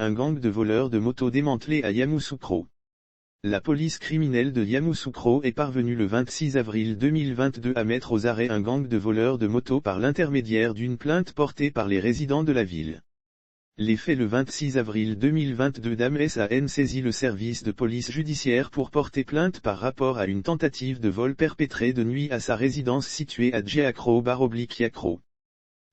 Un gang de voleurs de motos démantelé à Yamoussoukro. La police criminelle de Yamoussoukro est parvenue le 26 avril 2022 à mettre aux arrêts un gang de voleurs de motos par l'intermédiaire d'une plainte portée par les résidents de la ville. Les faits le 26 avril 2022 Dames a saisi le service de police judiciaire pour porter plainte par rapport à une tentative de vol perpétrée de nuit à sa résidence située à Djiakro/Yakro.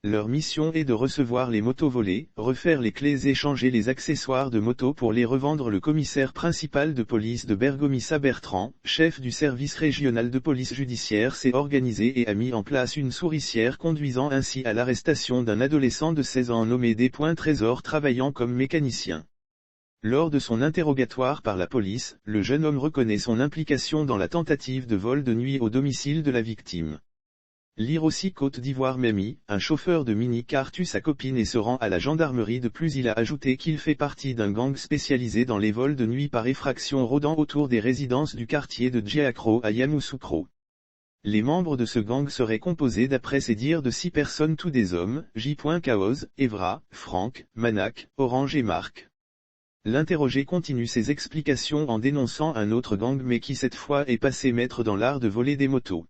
Leur mission est de recevoir les motos volées, refaire les clés et changer les accessoires de moto pour les revendre. Le commissaire principal de police de Bergomissa Bertrand, chef du service régional de police judiciaire, s'est organisé et a mis en place une souricière conduisant ainsi à l'arrestation d'un adolescent de 16 ans nommé Trésor travaillant comme mécanicien. Lors de son interrogatoire par la police, le jeune homme reconnaît son implication dans la tentative de vol de nuit au domicile de la victime. Lire aussi Côte d'Ivoire Mami, un chauffeur de mini-car tue sa copine et se rend à la gendarmerie de plus. Il a ajouté qu'il fait partie d'un gang spécialisé dans les vols de nuit par effraction rôdant autour des résidences du quartier de Djiakro à Yamoussoukro. Les membres de ce gang seraient composés d'après ses dires de 6 personnes, tous des hommes, J. Kaoz, Evra, Franck, Manak, Orange et Marc. L'interrogé continue ses explications en dénonçant un autre gang mais qui cette fois est passé maître dans l'art de voler des motos.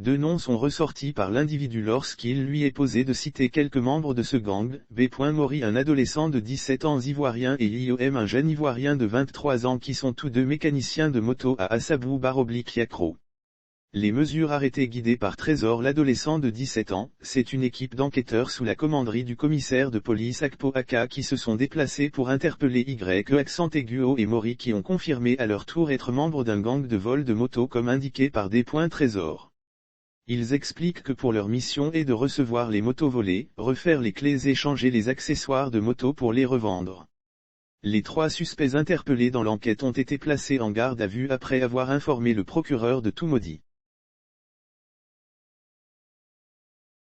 2 noms sont ressortis par l'individu lorsqu'il lui est posé de citer quelques membres de ce gang, B. Mori, un adolescent de 17 ans ivoirien, et IOM, un jeune ivoirien de 23 ans qui sont tous 2 mécaniciens de moto à Assabou/Yakro. Les mesures arrêtées guidées par Trésor, l'adolescent de 17 ans, c'est une équipe d'enquêteurs sous la commanderie du commissaire de police Akpo Aka qui se sont déplacés pour interpeller Y et Mori qui ont confirmé à leur tour être membres d'un gang de vol de moto comme indiqué par des Trésor. Ils expliquent que pour leur mission est de recevoir les motos volées, refaire les clés et changer les accessoires de moto pour les revendre. Les 3 suspects interpellés dans l'enquête ont été placés en garde à vue après avoir informé le procureur de tout maudit.